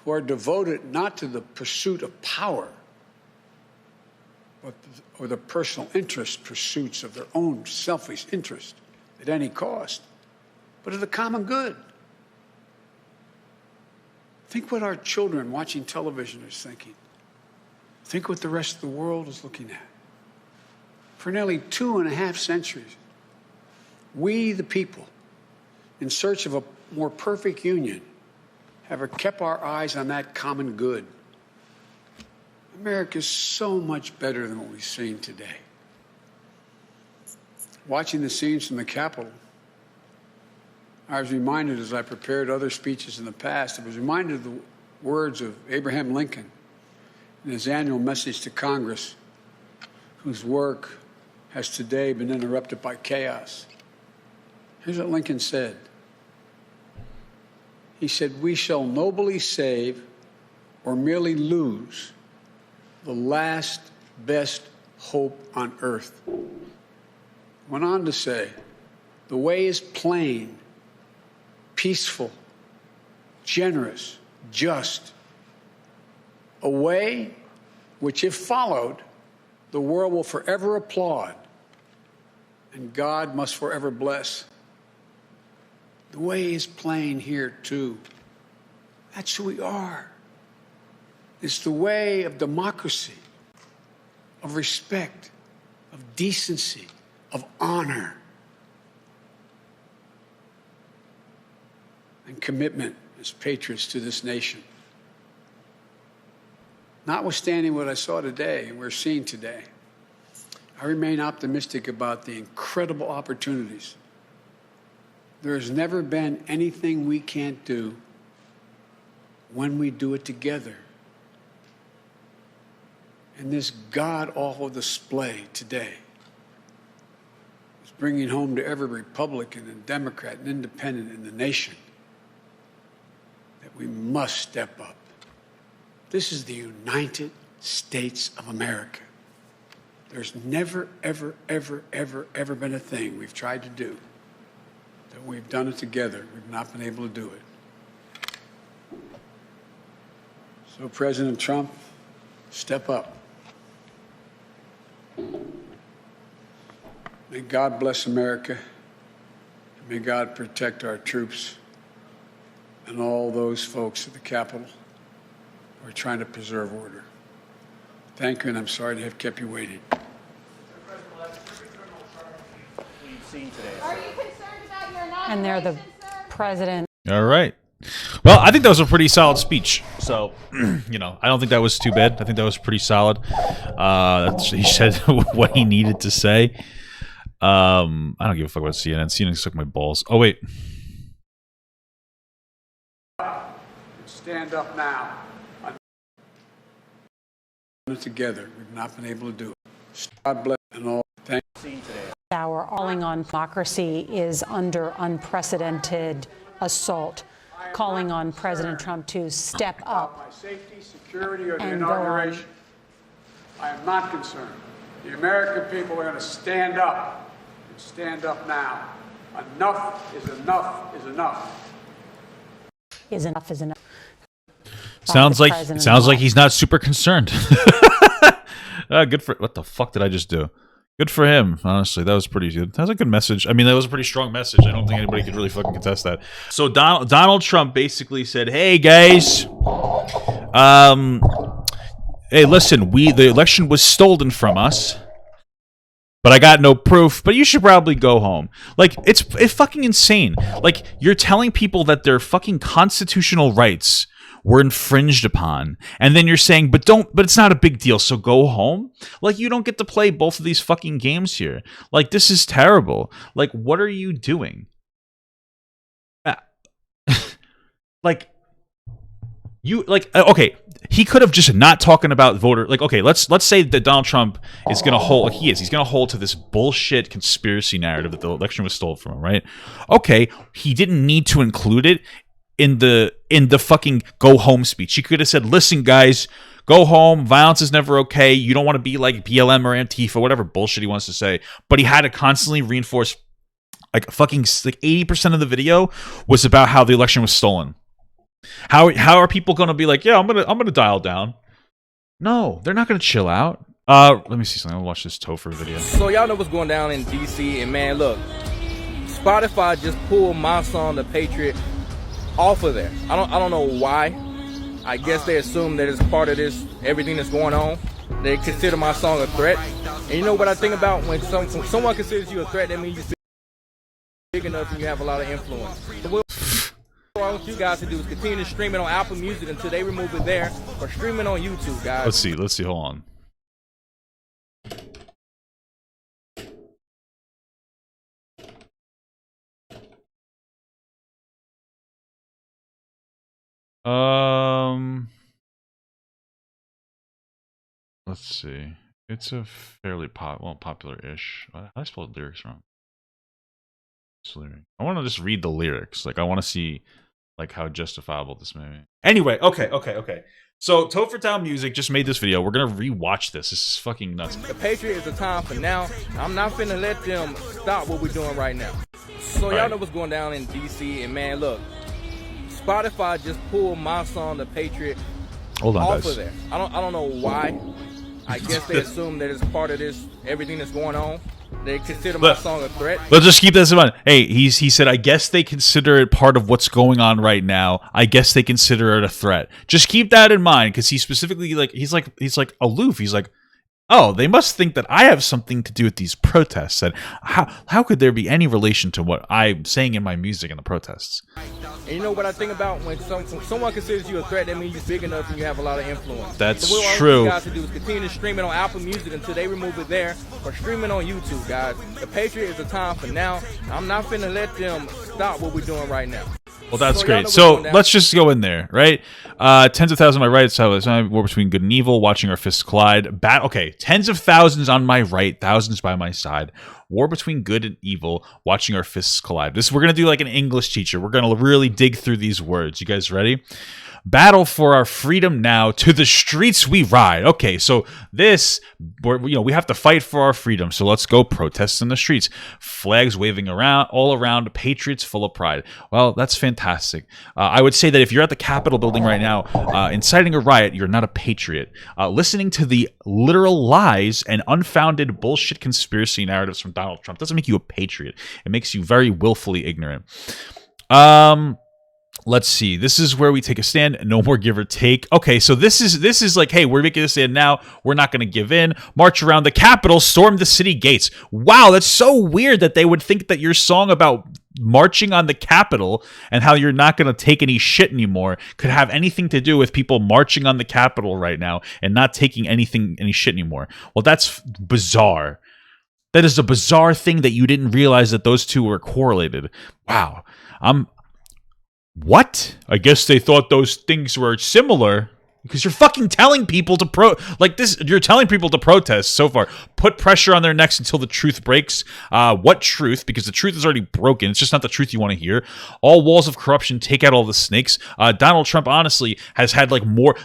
who are devoted not to the pursuit of power, or the personal interest pursuits of their own selfish interest at any cost, but of the common good. Think what our children watching television are thinking. Think what the rest of the world is looking at. For nearly 2.5 centuries, we, the people, in search of a more perfect union, have kept our eyes on that common good. America is so much better than what we've seen today. watching the scenes from the Capitol, I was reminded, as I prepared other speeches in the past, I was reminded of the words of Abraham Lincoln in his annual message to Congress, whose work has today been interrupted by chaos. Here's what Lincoln said. He said, "We shall nobly save or merely lose the last best hope on earth." Went on to say, "The way is plain, peaceful, generous, just. A way which, if followed, the world will forever applaud and God must forever bless." The way is plain here, too. That's who we are. It's the way of democracy, of respect, of decency, of honor, and commitment as patriots to this nation. Notwithstanding what I saw today and we're seeing today, I remain optimistic about the incredible opportunities. There has never been anything we can't do when we do it together. And this god-awful display today is bringing home to every Republican and Democrat and Independent in the nation that we must step up. This is the United States of America. There's never, ever, ever, ever, ever been a thing we've tried to do that we've done it together. We've not been able to do it. So, President Trump, step up. May God bless America. May God protect our troops and all those folks at the Capitol who are trying to preserve order. Thank you, and I'm sorry to have kept you waiting. And they're the president. All right. Well, I think that was a pretty solid speech. So, you know, I don't think that was too bad. I think that was pretty solid. He said what he needed to say. I don't give a fuck about CNN. CNN suck my balls. Oh, wait. Stand up now. Together, we've not been able to do it. God bless and all. Thank you. Our calling on democracy is under unprecedented assault, calling on President Trump to step up. My safety, security, or the and go on. inauguration. I am not concerned. The American people are going to stand up and stand up now. Enough is enough is enough. Is enough is enough. Sounds like he's not super concerned. Good for what the fuck did I just do? Good for him. Honestly, that was pretty good. That was a good message. I mean, that was a pretty strong message. I don't think anybody could really fucking contest that. So Donald Trump basically said, "Hey guys, hey listen, the election was stolen from us, but I got no proof. But you should probably go home." Like it's fucking insane. Like you're telling people that their fucking constitutional rights were infringed upon, and then you're saying, but it's not a big deal, so go home? Like, you don't get to play both of these fucking games here. Like, this is terrible. Like, what are you doing? Okay, he could have just not talking about voter, like, okay, let's say that Donald Trump is gonna hold, he's gonna hold to this bullshit conspiracy narrative that the election was stolen from him, right? Okay, he didn't need to include it in the fucking go home speech. He could have said, "Listen, guys, go home. Violence is never okay. You don't want to be like BLM or Antifa," whatever bullshit he wants to say. But he had to constantly reinforce, like 80% of the video was about how the election was stolen. How are people going to be like, "Yeah, I'm gonna dial down"? No, they're not going to chill out. Let me see something. I'll watch this Topher video. So y'all know what's going down in DC, and man, look, Spotify just pulled my song, "The Patriot," off of there. I don't know why. I guess they assume that it's part of this, everything that's going on. They consider my song a threat. And you know what I think about when someone considers you a threat, that means you're big enough and you have a lot of influence. So what I want you guys to do is continue to stream it on Apple Music until they remove it there, or stream it on YouTube, guys. Let's see, hold on. Let's see. It's a fairly popular-ish. I spelled lyrics wrong. I want to just read the lyrics. Like, I want to see, like, how justifiable this may be. Anyway, okay. So, Topher Town Music just made this video. We're gonna rewatch this. This is fucking nuts. The Patriot is the time for now. I'm not finna let them stop what we're doing right now. So y'all know what's going down in DC, and man, look, Spotify just pulled my song, The Patriot, Hold on, off guys. of there. I don't know why. I guess they assume that it's part of this everything that's going on. They consider my song a threat. Let's just keep this in mind. Hey, he said, I guess they consider it part of what's going on right now. I guess they consider it a threat. Just keep that in mind, because he specifically he's like aloof. He's like, oh, they must think that I have something to do with these protests. And how could there be any relation to what I'm saying in my music in the protests? And you know what I think about when someone considers you a threat, that means you're big enough and you have a lot of influence. That's so what true. What you guys to do is continue to stream it on Apple Music until they remove it there, or stream it on YouTube, guys. The Patriot is the time for now. I'm not finna let them stop what we're doing right now. Well, that's So y'all great. know So what's going down. let's just go in there, right? Tens of thousands on my right, so it's war between good and evil, watching our fists collide. Okay, tens of thousands on my right, thousands by my side. War between good and evil, watching our fists collide. We're gonna do like an English teacher. We're gonna really dig through these words. You guys ready? Battle for our freedom now, to the streets we ride. Okay, so we have to fight for our freedom. So let's go protest in the streets. Flags waving around, all around, patriots full of pride. Well, that's fantastic. I would say that if you're at the Capitol building right now, inciting a riot, you're not a patriot. Listening to the literal lies and unfounded bullshit conspiracy narratives from Donald Trump doesn't make you a patriot. It makes you very willfully ignorant. Let's see. This is where we take a stand. No more give or take. Okay, so this is like, hey, we're making a stand now. We're not going to give in. March around the Capitol, storm the city gates. Wow, that's so weird that they would think that your song about marching on the Capitol and how you're not going to take any shit anymore could have anything to do with people marching on the Capitol right now and not taking any shit anymore. Well, that's bizarre. That is a bizarre thing that you didn't realize that those two were correlated. Wow. What? I guess they thought those things were similar. Because you're fucking telling people to you're telling people to protest so far. Put pressure on their necks until the truth breaks. What truth? Because the truth is already broken. It's just not the truth you want to hear. All walls of corruption, take out all the snakes. Donald Trump honestly has had more,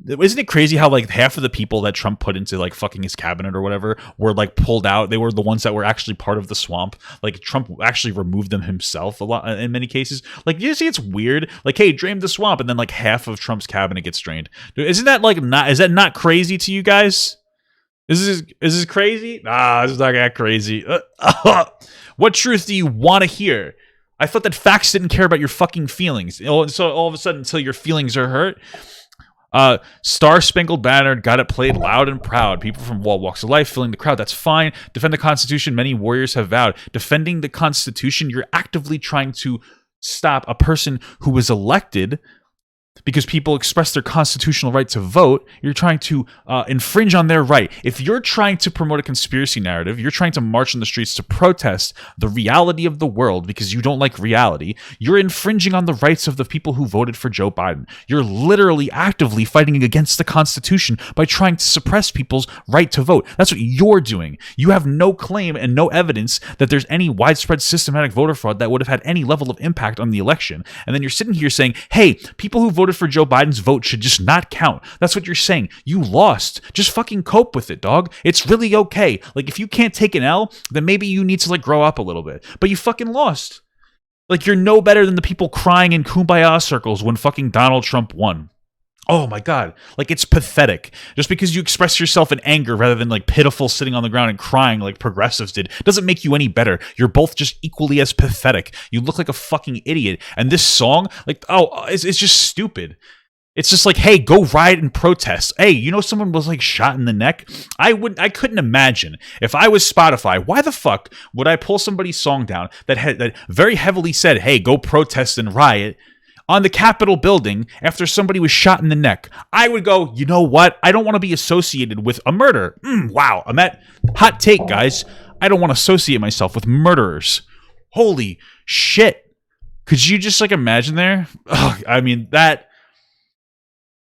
isn't it crazy how half of the people that Trump put into fucking his cabinet or whatever were pulled out? They were the ones that were actually part of the swamp. Trump actually removed them himself a lot in many cases. You see, it's weird. Hey, drain the swamp, and then half of Trump's cabinet gets drained. Isn't that is that not crazy to you guys? Is this crazy? It's not that crazy. What truth do you want to hear? I thought that facts didn't care about your fucking feelings. So all of a sudden, until your feelings are hurt. Star Spangled Banner, got it played loud and proud. People from all walks of life filling the crowd. That's fine. Defend the Constitution. Many warriors have vowed. Defending the Constitution, you're actively trying to stop a person who was elected because people express their constitutional right to vote. You're trying to infringe on their right. If you're trying to promote a conspiracy narrative, you're trying to march in the streets to protest the reality of the world because you don't like reality, you're infringing on the rights of the people who voted for Joe Biden. You're literally actively fighting against the Constitution by trying to suppress people's right to vote. That's what you're doing. You have no claim and no evidence that there's any widespread systematic voter fraud that would have had any level of impact on the election. And then you're sitting here saying, hey, people who voted for Joe Biden's vote should just not count. That's what you're saying. You lost. Just fucking cope with it, dog. It's really okay. If you can't take an L, then maybe you need to grow up a little bit. But you fucking lost. You're no better than the people crying in kumbaya circles when fucking Donald Trump won. Oh my God. It's pathetic. Just because you express yourself in anger rather than pitiful sitting on the ground and crying like progressives did doesn't make you any better. You're both just equally as pathetic. You look like a fucking idiot. And this song, it's just stupid. It's just hey, go riot and protest. Hey, someone was shot in the neck? I couldn't imagine if I was Spotify. Why the fuck would I pull somebody's song down that very heavily said, hey, go protest and riot on the Capitol building after somebody was shot in the neck? I would go, you know what? I don't want to be associated with a murder. Wow. Hot take, guys. I don't want to associate myself with murderers. Holy shit. Could you just imagine there? Ugh,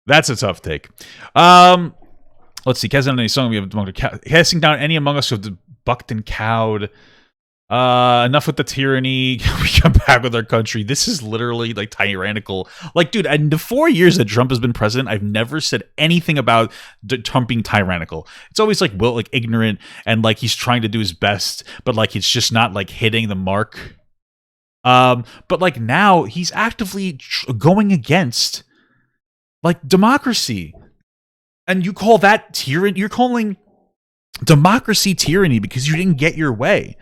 That's a tough take. Let's see. Casting down any song we have casting down any among us who have bucked and cowed. Enough with the tyranny. We come back with our country. This is literally like tyrannical. Like, dude, in the 4 years that Trump has been president, I've never said anything about Trump being tyrannical. It's always like ignorant, and like he's trying to do his best, but like it's just not like hitting the mark. But like now he's actively going against like democracy, and you call that tyranny? You're calling democracy tyranny because you didn't get your way.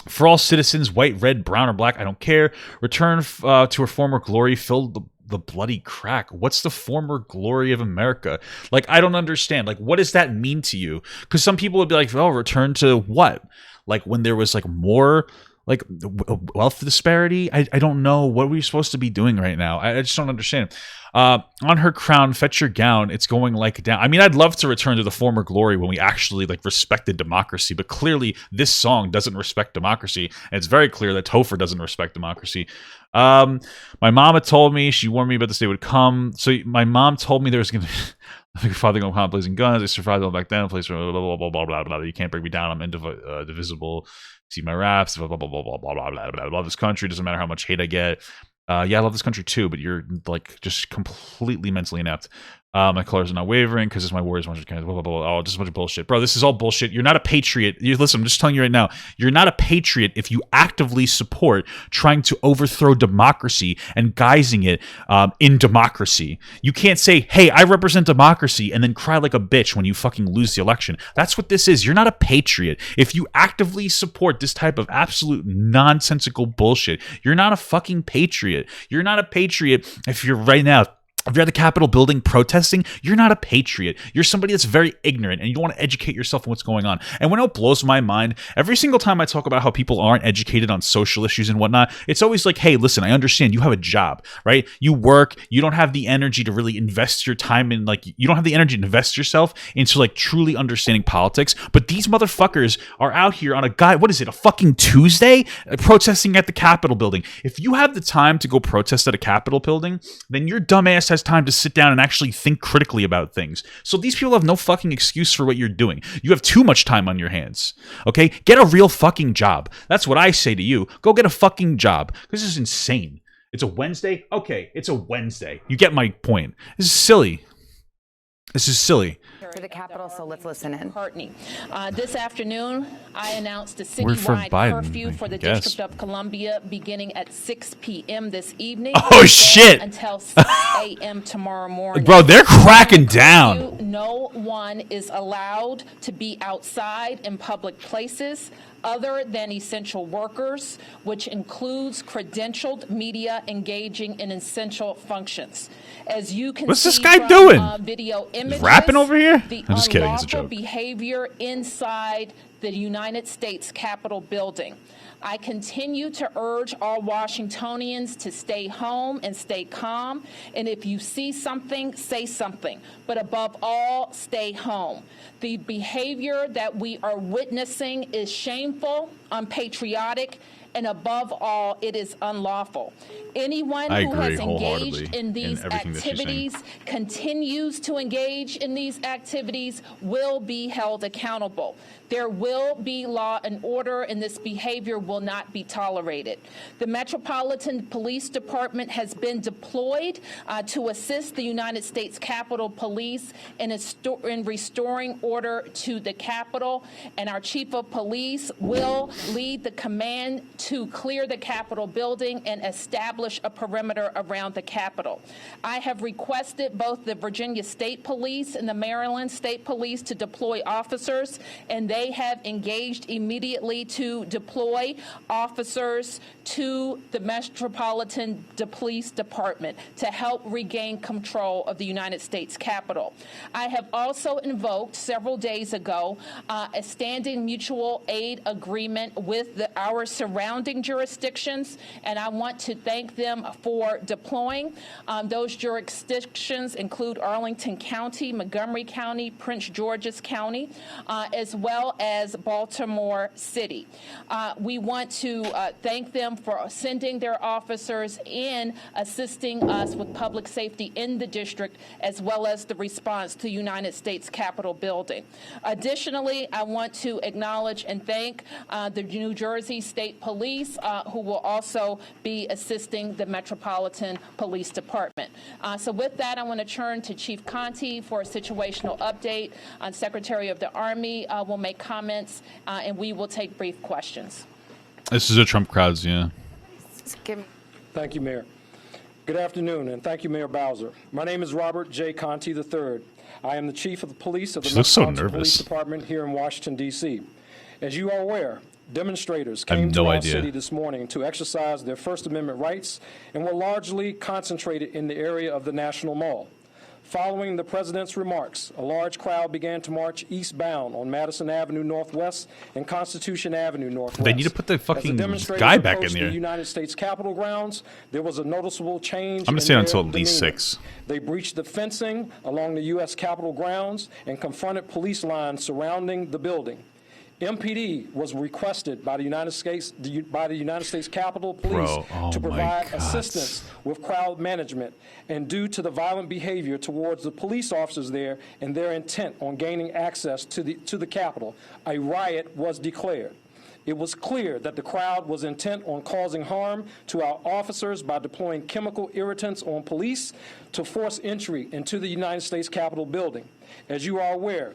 For all citizens, white, red, brown, or black, I don't care. Return to her former glory, fill the bloody crack. What's the former glory of America? Like, I don't understand. Like, what does that mean to you? Because some people would be like, oh, return to what? Like, when there was, like, more, like, wealth disparity? I don't know. What are we supposed to be doing right now? I just don't understand. On her crown, fetch your gown. It's going like down. I mean, I'd love to return to the former glory when we actually like respected democracy, but clearly this song doesn't respect democracy, and it's very clear that Topher doesn't respect democracy. My mama told me, she warned me about this day would come. So my mom told me there was going to be your father going home blazing guns. I survived all back down. Place blah blah blah blah blah blah. You can't break me down. I'm indivisible. See my raps. Blah blah blah blah blah blah blah blah. I love this country. Doesn't matter how much hate I get. Yeah, I love this country too, but you're like just completely mentally inept. My colors are not wavering because it's my warriors. Blah, blah, blah. Oh, just a bunch of bullshit. Bro, this is all bullshit. You're not a patriot. Listen, I'm just telling you right now. You're not a patriot if you actively support trying to overthrow democracy and guising it in democracy. You can't say, hey, I represent democracy, and then cry like a bitch when you fucking lose the election. That's what this is. You're not a patriot. If you actively support this type of absolute nonsensical bullshit, you're not a fucking patriot. You're not a patriot if you're right now. If you're at the Capitol building protesting, you're not a patriot. You're somebody that's very ignorant, and you don't want to educate yourself on what's going on. And when it blows my mind, every single time I talk about how people aren't educated on social issues and whatnot, it's always like, hey, listen, I understand you have a job, right? You work, you don't have the energy to really invest your time in, like, you don't have the energy to invest yourself into, like, truly understanding politics. But these motherfuckers are out here on a fucking Tuesday protesting at the Capitol building. If you have the time to go protest at a Capitol building, then your dumbass has time to sit down and actually think critically about things. So these people have no fucking excuse for what you're doing. You have too much time on your hands. Okay? Get a real fucking job. That's what I say to you. Go get a fucking job. This is insane. It's a Wednesday? Okay, it's a Wednesday. You get my point. This is silly. This is silly. To the Capitol, so let's listen in. This afternoon, I announced a We're for citywide Biden, curfew for the I guess. District of Columbia beginning at 6 p.m. this evening. Oh, shit! Until 6 a.m. tomorrow morning. Bro, they're cracking down. No one is allowed to be outside in public places other than essential workers, which includes credentialed media engaging in essential functions. As you can What's see this guy from, doing? Video images, Rapping over here? the I'm just kidding. It's a unlawful joke. behavior inside the United States Capitol building. I continue to urge all Washingtonians to stay home and stay calm. And if you see something, say something. But above all, stay home. The behavior that we are witnessing is shameful, unpatriotic, and above all, it is unlawful. Anyone I who agree has wholeheartedly engaged in these everything that you're saying. activities, continues to engage in these activities, will be held accountable. There will be law and order, and this behavior will not be tolerated. The Metropolitan Police Department has been deployed to assist the United States Capitol Police in restoring order to the Capitol, and our Chief of Police will lead the command to clear the Capitol building and establish a perimeter around the Capitol. I have requested both the Virginia State Police and the Maryland State Police to deploy officers, and they have engaged immediately to deploy officers to the Metropolitan Police Department to help regain control of the United States Capitol. I have also invoked several days ago a standing mutual aid agreement with our surrounding surrounding jurisdictions, and I want to thank them for deploying. Those jurisdictions include Arlington County, Montgomery County, Prince George's County, as well as Baltimore City. We want to thank them for sending their officers in, assisting us with public safety in the district, as well as the response to United States Capitol building. Additionally, I want to acknowledge and thank the New Jersey State Police, who will also be assisting the Metropolitan Police Department. So with that, I want to turn to Chief Contee for a situational update. Secretary of the Army will make comments, and we will take brief questions. This is a Trump crowds, yeah. Thank you, Mayor. Good afternoon, and thank you, Mayor Bowser. My name is Robert J. Contee III. I am the Chief of the Police of the Metropolitan Police Department here in Washington, D.C. As you are aware, demonstrators came to our city this morning to exercise their First Amendment rights and were largely concentrated in the area of the National Mall. Following the president's remarks, a large crowd began to march eastbound on Madison Avenue Northwest and Constitution Avenue Northwest. They need to put the fucking guy back in there. The United States Capitol grounds, there was a noticeable change. I'm going to stay until at least 6. They breached the fencing along the U.S. Capitol grounds and confronted police lines surrounding the building. MPD was requested by the United States Capitol Police to provide assistance with crowd management, and due to the violent behavior towards the police officers there and their intent on gaining access to the Capitol, a riot was declared. It was clear that the crowd was intent on causing harm to our officers by deploying chemical irritants on police to force entry into the United States Capitol building. As you are aware,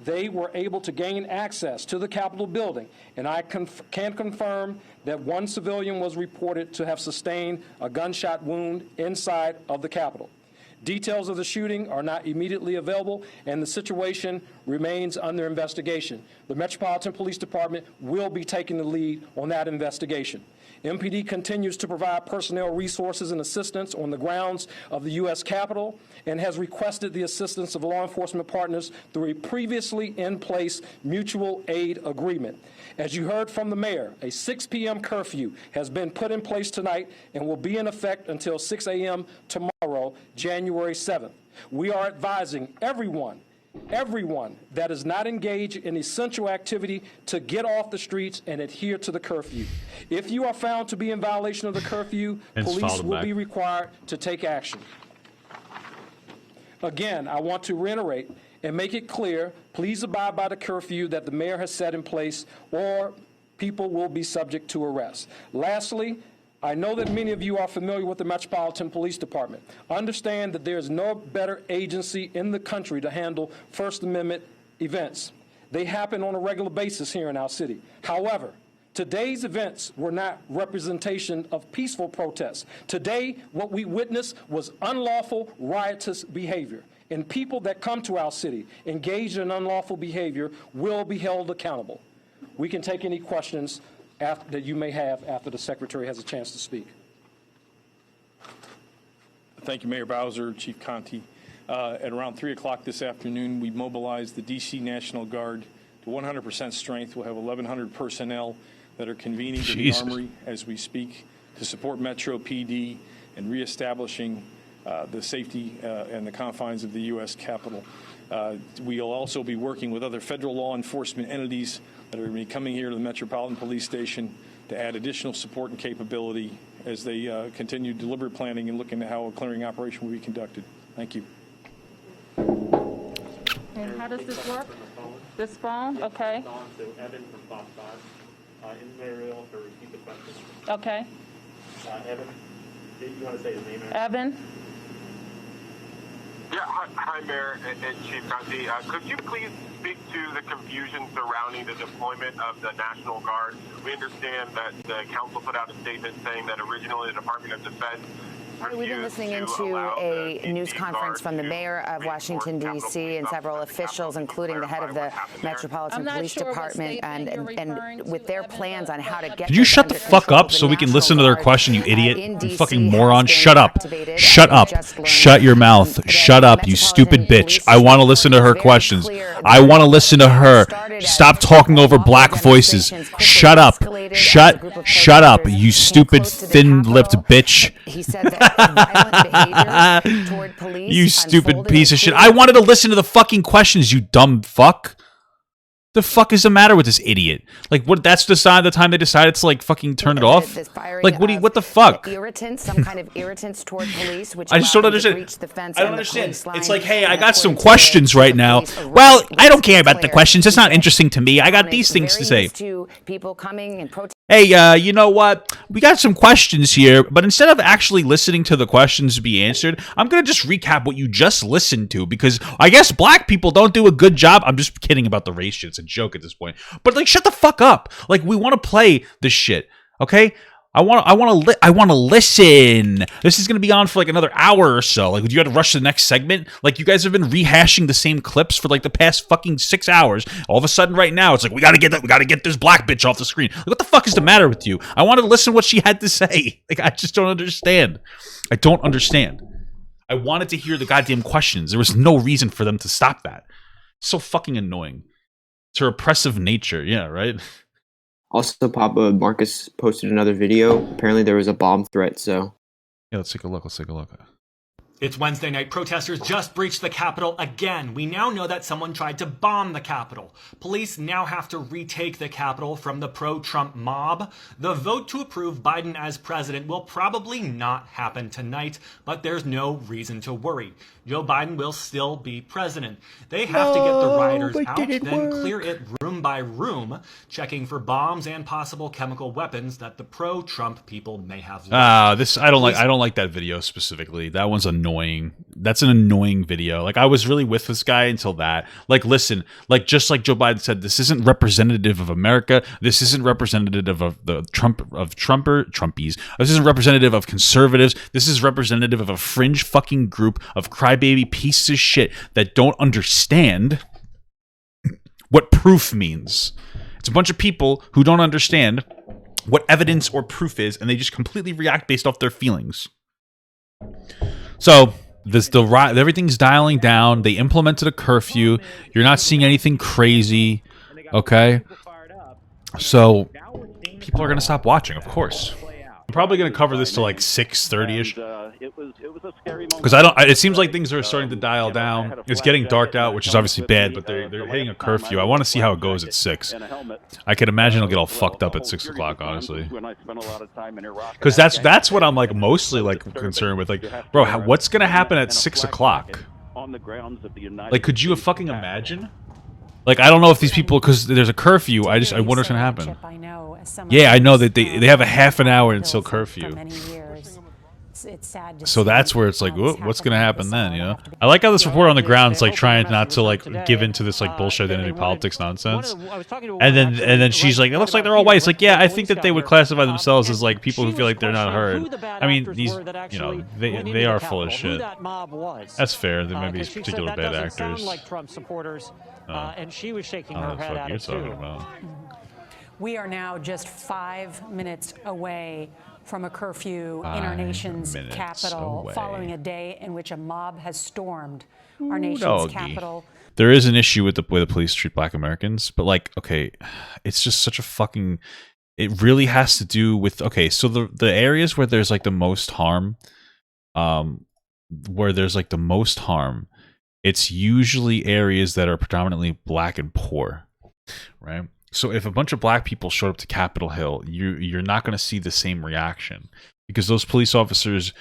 they were able to gain access to the Capitol building, and I can confirm that one civilian was reported to have sustained a gunshot wound inside of the Capitol. Details of the shooting are not immediately available, and the situation remains under investigation. The Metropolitan Police Department will be taking the lead on that investigation. MPD continues to provide personnel resources and assistance on the grounds of the U.S. Capitol and has requested the assistance of law enforcement partners through a previously in place mutual aid agreement. As you heard from the mayor, a 6 p.m. curfew has been put in place tonight and will be in effect until 6 a.m. tomorrow, January 7th. We are advising everyone that is not engaged in essential activity to get off the streets and adhere to the curfew. If you are found to be in violation of the curfew, police will be required to take action. Again, I want to reiterate and make it clear, please abide by the curfew that the mayor has set in place, or people will be subject to arrest. Lastly, I know that many of you are familiar with the Metropolitan Police Department. Understand that there is no better agency in the country to handle First Amendment events. They happen on a regular basis here in our city. However, today's events were not representation of peaceful protests. Today, what we witnessed was unlawful, riotous behavior. And people that come to our city engaged in unlawful behavior will be held accountable. We can take any questions that you may have after the Secretary has a chance to speak. Thank you, Mayor Bowser, Chief Contee. At around 3 o'clock this afternoon, we mobilized the D.C. National Guard to 100% strength. We'll have 1,100 personnel that are convening to the Armory as we speak to support Metro PD and reestablishing the safety and the confines of the U.S. Capitol. We'll also be working with other federal law enforcement entities that are going to be coming here to the Metropolitan Police Station to add additional support and capability as they continue deliberate planning and looking at how a clearing operation will be conducted. Thank you. And how does this work? This phone? Okay. Evan from Fox 5. In Maryville to repeat the question. Okay. Evan, do you want to say his name? Evan? Yeah, hi, Mayor and Chief Contee. Could you please speak to the confusion surrounding the deployment of the National Guard? We understand that the council put out a statement saying that originally the Department of Defense We've been listening into a news conference from the mayor of Washington, D.C., and several officials, including the head of the Metropolitan Police Department, and with their plans on how to get. Could you shut the fuck up so we can listen to their question, you idiot? You fucking moron. Shut up. Shut up. Shut your mouth. Shut up, you stupid bitch. I want to listen to her questions. I want to listen to her. Stop talking over black voices. Shut up. Shut up, you stupid thin-lipped bitch. You stupid piece of shit. I wanted to listen to the fucking questions, you dumb fuck. The fuck is the matter with this idiot? Like, what? That's the time they decided to like fucking turn it off. Like, what the fuck? Irritants, some kind of irritants toward police, which I just don't understand. I don't understand. It's like, hey, I got some questions right now. Well, I don't care about the questions. It's not interesting to me. I got these things to say. People coming and Hey, you know what? We got some questions here, but instead of actually listening to the questions be answered, I'm going to just recap what you just listened to, because I guess black people don't do a good job. I'm just kidding about the race shit. It's a joke at this point. But, like, shut the fuck up. Like, we want to play this shit, okay? I want to listen. This is going to be on for like another hour or so. Like, you got to rush to the next segment. Like, you guys have been rehashing the same clips for like the past fucking 6 hours. All of a sudden, right now, it's like we got to get this black bitch off the screen. Like, what the fuck is the matter with you? I wanted to listen to what she had to say. Like, I just don't understand. I don't understand. I wanted to hear the goddamn questions. There was no reason for them to stop that. So fucking annoying. It's a repressive nature. Yeah, right. Also, Papa Marcus posted another video. Apparently, there was a bomb threat, so... Yeah, let's take a look. It's Wednesday night. Protesters just breached the Capitol again. We now know that someone tried to bomb the Capitol. Police now have to retake the Capitol from the pro-Trump mob. The vote to approve Biden as president will probably not happen tonight, but there's no reason to worry. Joe Biden will still be president. They have to get the rioters out, then clear it room by room, checking for bombs and possible chemical weapons that the pro-Trump people may have left. I don't like that video specifically. That one's annoying. That's an annoying video. Like, I was really with this guy until that. Like, listen, like, just like Joe Biden said, this isn't representative of America. This isn't representative of the Trumpies. This isn't representative of conservatives. This is representative of a fringe fucking group of crybaby pieces of shit that don't understand what proof means. It's a bunch of people who don't understand what evidence or proof is, and they just completely react based off their feelings. So everything's dialing down. They implemented a curfew. You're not seeing anything crazy, okay? So people are going to stop watching, of course. I'm probably going to cover this to like 6:30ish. Because it seems like things are starting to dial down. It's getting dark out, which is obviously bad, but they're hitting a curfew. I want to see how it goes at 6. I can imagine it'll get all fucked up at 6 o'clock, honestly. Because that's what I'm like mostly like concerned with. Like, bro, what's gonna happen at 6 o'clock? Like, could you fucking imagine? Like, I don't know if these people, because there's a curfew, I wonder what's gonna happen. Yeah, I know that they have a half an hour until curfew. It's sad to So that's where it's like, what's going to happen then, you know? I like how this reporter on the ground is like trying not to like give into this like bullshit identity politics nonsense. And then she's like, it looks like they're all white. It's like, yeah, I think that they would classify themselves as like people who feel like they're not heard. I mean, these, you know, they are full of shit. That's fair. There may be particular bad actors. Like Trump supporters, and she was shaking I her don't know head what at you're it talking too. about. We are now just 5 minutes away from a curfew in our nation's capital, following a day in which a mob has stormed our nation's capital. There is an issue with the way the police treat black Americans, but like, okay, it's just such a fucking, it really has to do with, okay, so the areas where there's like the most harm, it's usually areas that are predominantly black and poor, right? So if a bunch of black people showed up to Capitol Hill, you're not going to see the same reaction, because those police officers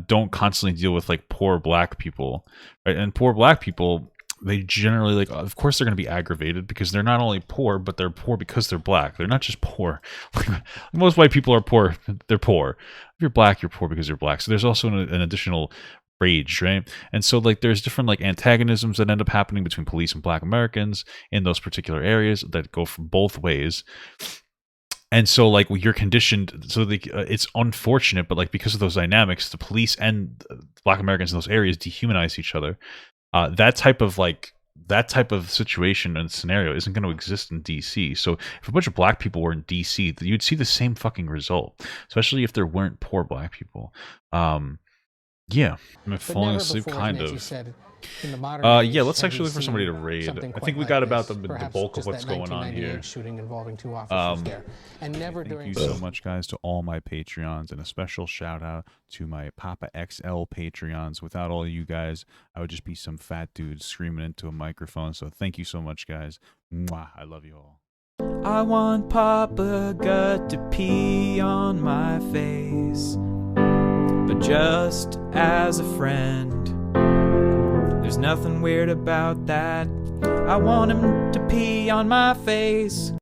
don't constantly deal with like poor black people, right? And poor black people, they generally, like, of course they're going to be aggravated because they're not only poor, but they're poor because they're black. They're not just poor. Most white people are poor. They're poor. If you're black, you're poor because you're black. So there's also an additional rage, right? And so like there's different like antagonisms that end up happening between police and black Americans in those particular areas that go from both ways. And so, like, you're conditioned. So, it's unfortunate, but like because of those dynamics, the police and Black Americans in those areas dehumanize each other. That type of situation and scenario isn't going to exist in DC. So, if a bunch of Black people were in DC, you'd see the same fucking result. Especially if there weren't poor Black people. Yeah, I'm falling asleep, kind of. Yeah, let's actually look for somebody to raid. I think we got about the bulk of what's going on here. Shooting involving 2 officers there. And never Thank you so much, guys, to all my Patreons, and a special shout out to my Papa XL Patreons. Without all you guys, I would just be some fat dude screaming into a microphone. So thank you so much, guys. Mwah, I love you all. I want Papa Gut to pee on my face, but just as a friend. There's nothing weird about that. I want him to pee on my face.